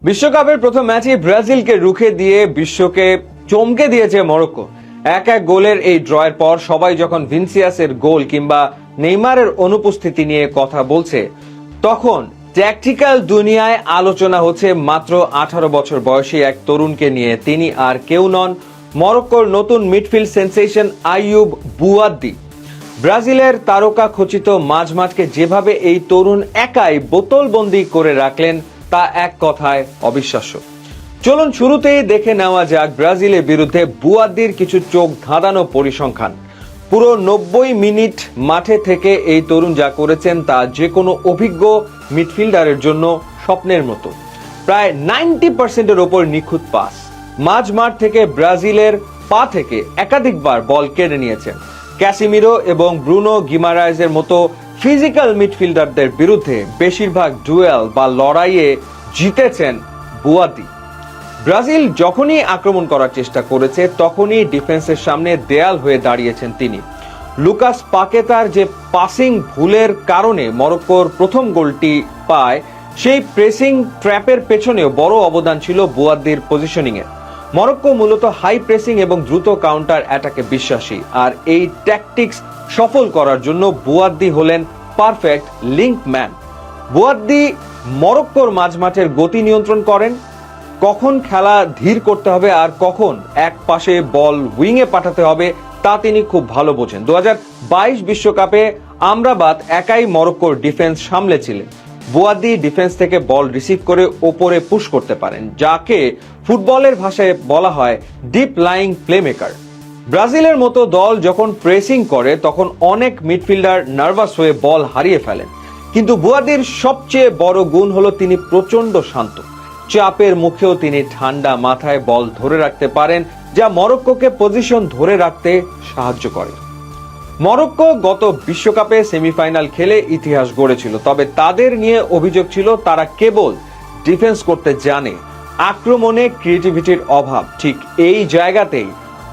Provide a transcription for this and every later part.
বিশ্বকাপের প্রথম ম্যাচে ব্রাজিলকে রুখে দিয়ে বিশ্বকে চমকে দিয়েছে মরক্কো। এক এক গোলের এই ড্রয়ের পর সবাই যখন ভিনিসিয়াসের গোল কিংবা নেইমারের অনুপস্থিতি নিয়ে কথা বলছে, তখন ট্যাকটিক্যাল দুনিয়ায় আলোচনা হচ্ছে মাত্র 18 বছর বয়সী এক তরুণকে নিয়ে। তিনি আর কেউ নন, মরক্কোর নতুন মিডফিল্ড সেন্সেশন আইয়ুব বুয়াদ্দি। ব্রাজিলের তারকা খচিত মাঝমাঠকে যেভাবে এই তরুণ একাই বোতলবন্দি করে রাখলেন, তা এক কথায় অবিশ্বাস্য। চলুন শুরুতেই দেখে নেওয়া যাক ব্রাজিলের বিরুদ্ধে বুয়াদ্দির কিছু চোখ ধাঁধানো পরিসংখ্যান। পুরো 90 মিনিট মাঠে থেকে এই তরুণ যা করেছেন তা যে কোনো অভিজ্ঞ মিডফিল্ডারের জন্য স্বপ্নের মতো। প্রায় 90%-এর ওপর নিখুঁত পাস, মাঝমাঠ থেকে ব্রাজিলের পা থেকে একাধিকবার বল কেড়ে নিয়েছেন। ক্যাসিমিরো এবং ব্রুনো গিমারাইজের মতো ফিজিক্যাল মিডফিল্ডারদের বিরুদ্ধে বেশিরভাগ ডুয়েল বা লড়াইয়ে জিতেছেন বুয়াদ্দি। ব্রাজিল যখনই আক্রমণ করার চেষ্টা করেছে তখনই ডিফেন্সের সামনে দেয়াল হয়ে দাঁড়িয়েছেন তিনি। লুকাস পাকেতার যে পাসিং ভুলের কারণে মরক্কোর প্রথম গোলটি পায়, সেই প্রেসিং ট্র্যাপের পেছনেও বড় অবদান ছিল বুয়াদ্দির পজিশনিং এর। মরক্কো মূলত হাই প্রেসিং এবং দ্রুত কাউন্টার অ্যাটাকে বিশ্বাসী, আর এই ট্যাকটিক্স সফল করার জন্য বুয়াদ্দি হলেন পারফেক্ট লিঙ্ক ম্যান। বুয়াদ্দি মরক্কোর মাঝমাঠের গতি নিয়ন্ত্রণ করেন, কখন খেলা ধীর করতে হবে আর কখন এক পাশে বল উইংয়ে পাঠাতে হবে তা তিনি খুব ভালো বোঝেন। 2022 বিশ্বকাপে আমরাবাত একাই মরক্কোর ডিফেন্স সামলেছিলেন। বুয়াদ্দি ডিফেন্স থেকে বল রিসিভ করে ওপরে পুশ করতে পারেন, যাকে ফুটবলের ভাষায় বলা হয় ডিপ লাইং প্লেমেকার। ব্রাজিলের মতো দল যখন প্রেসিং করে তখন অনেক মিডফিল্ডার নার্ভাস হয়ে বল হারিয়ে ফেলেন, কিন্তু বুয়াদ্দির সবচেয়ে বড় গুণ হলো তিনি প্রচন্ড শান্ত। চাপের মুখেও তিনি ঠান্ডা মাথায় বল ধরে রাখতে পারেন, যা মরক্কোকে পজিশন ধরে রাখতে সাহায্য করে। মরক্কো গত বিশ্বকাপে সেমিফাইনাল খেলে ইতিহাস গড়েছিল, তবে তাদের নিয়ে অভিযোগ ছিল তারা কেবল ডিফেন্স করতে জানে, আক্রমণে ক্রিয়েটিভিটির অভাব। ঠিক এই জায়গাতেই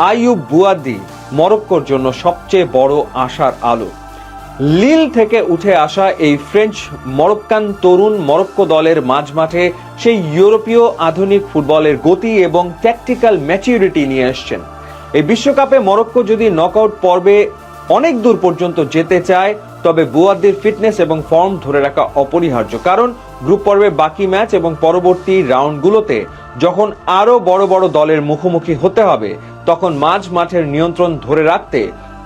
আইয়ুব বুয়াদ্দি মরক্কোর জন্য সবচেয়ে বড় আশার আলো। লিল থেকে উঠে আসা এই ফ্রেঞ্চ মরক্কান তরুণ মরক্কো দলের মাঝমাঠে সেই ইউরোপীয় আধুনিক ফুটবলের গতি এবং ট্যাকটিক্যাল ম্যাচুরিটি নিয়ে আসছেন। এই বিশ্বকাপে মরক্কো যদি নকআউট পর্বে অনেক দূর পর্যন্ত যেতে চায়, তবে বুয়াদ্দির ফিটনেস এবং ফর্ম ধরে রাখা অপরিহার্য। কারণ গ্রুপ পর্বে বাকি ম্যাচ এবং পরবর্তী রাউন্ডগুলোতে যখন আরো বড় বড় দলের মুখোমুখি হতে হবে, তখন মাঝ মাঠের নিয়ন্ত্রণ ধরে রাখতে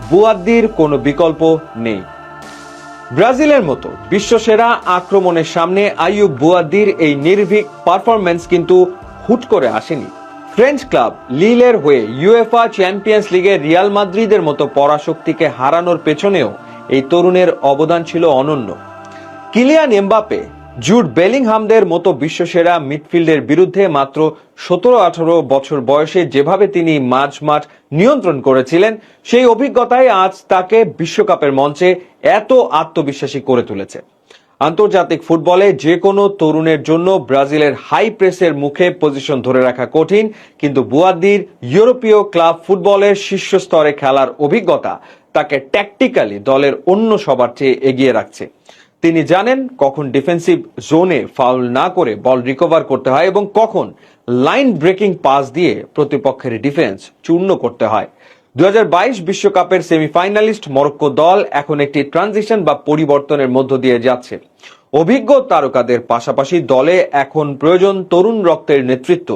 বুয়াদ্দির কোনো বিকল্প নেই। ব্রাজিলের মতো বিশ্বসেরা আক্রমণের সামনে আইয়ুব বুয়াদ্দির এই নির্ভীক পারফরম্যান্স কিন্তু হুট করে আসেনি। ফ্রেঞ্চ ক্লাব লিলের হয়ে ইউএফা চ্যাম্পিয়ন্স লিগে রিয়াল মাদ্রিদের মতো পরাশক্তিকে হারানোর পেছনেও এই তরুণের অবদান ছিল অনন্য। কিলিয়ান এমবাপে, জুড বেলিংহামদের মতো বিশ্বসেরা মিডফিল্ডের বিরুদ্ধে মাত্র 17-18 বছর বয়সে যেভাবে তিনি মাঝমাঠ নিয়ন্ত্রণ করেছিলেন, সেই অভিজ্ঞতাই আজ তাকে বিশ্বকাপের মঞ্চে এত আত্মবিশ্বাসী করে তুলেছে। আন্তর্জাতিক ফুটবলে যে কোনো তরুণের জন্য ব্রাজিলের হাই প্রেসের মুখে পজিশন ধরে রাখা কঠিন, কিন্তু বুয়াদ্দির ইউরোপীয় ক্লাব ফুটবলের শীর্ষ স্তরে খেলার অভিজ্ঞতা তাকে ট্যাকটিক্যালি দলের অন্য সবার চেয়ে এগিয়ে রাখছে। তিনি জানেন কখন ডিফেন্সিভ জোনে ফাউল না করে বল রিকভার করতে হয় এবং কখন লাইন ব্রেকিং পাস দিয়ে প্রতিপক্ষের ডিফেন্স চূর্ণ করতে হয়। 2022 বিশ্বকাপের সেমিফাইনালিস্ট মরক্কো দল এখন একটি ট্রানজিশন বা পরিবর্তনের মধ্য দিয়ে যাচ্ছে। অভিজ্ঞ তারকাদের পাশাপাশি দলে এখন প্রয়োজন তরুণ রক্তের নেতৃত্ব।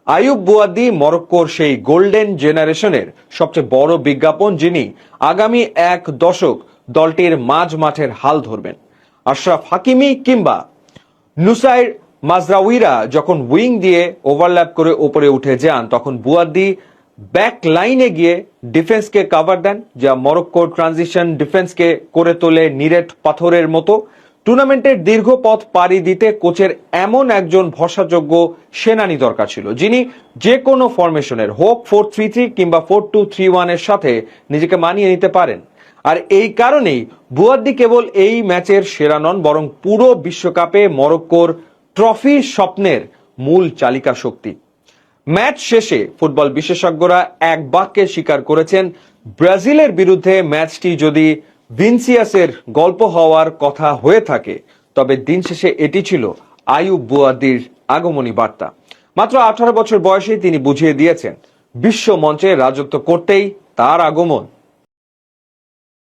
আইয়ুব বুয়াদ্দি মরক্কোর সেই গোল্ডেন জেনারেশনের সবচেয়ে বড় বিজ্ঞাপন, যিনি আগামী এক দশক দলটির মাঝ মাঠের হাল ধরবেন। আশরাফ হাকিমি কিংবা নুসাইর মাজরাউইরা যখন উইং দিয়ে ওভারল্যাপ করে উপরে উঠে যান, তখন বুয়াদ্দি ব্যাক লাইনে গিয়ে ডিফেন্সকে কভার দেন, যা মরক্কোর ট্রানজিশন ডিফেন্সকে করে তোলে নিরেট পাথরের মতো। টুর্নামেন্টের দীর্ঘ পথ পাড়ি দিতে কোচের এমন একজন ভরসাযোগ্য সেনানি দরকার ছিল, যিনি যে কোনো ফরমেশনের হোক 4-3-3 কিংবা 4-2-3-1 এর সাথে নিজেকে মানিয়ে নিতে পারেন। আর এই কারণেই বুয়াদ্দি কেবল এই ম্যাচের সেরা নন, বরং পুরো বিশ্বকাপে মরক্কোর ট্রফি স্বপ্নের মূল চালিকা শক্তি। ম্যাচ শেষে ফুটবল বিশেষজ্ঞরা এক বাক্যে স্বীকার করেছেন, ব্রাজিলের বিরুদ্ধে ম্যাচটি যদি ভিনিসিয়াসের গল্প হওয়ার কথা হয়ে থাকে, তবে দিন শেষে এটি ছিল আইয়ুব বুয়াদ্দির আগমনী বার্তা। মাত্র 18 বছর বয়সে তিনি বুঝিয়ে দিয়েছেন বিশ্ব মঞ্চে রাজত্ব করতেই তার আগমন।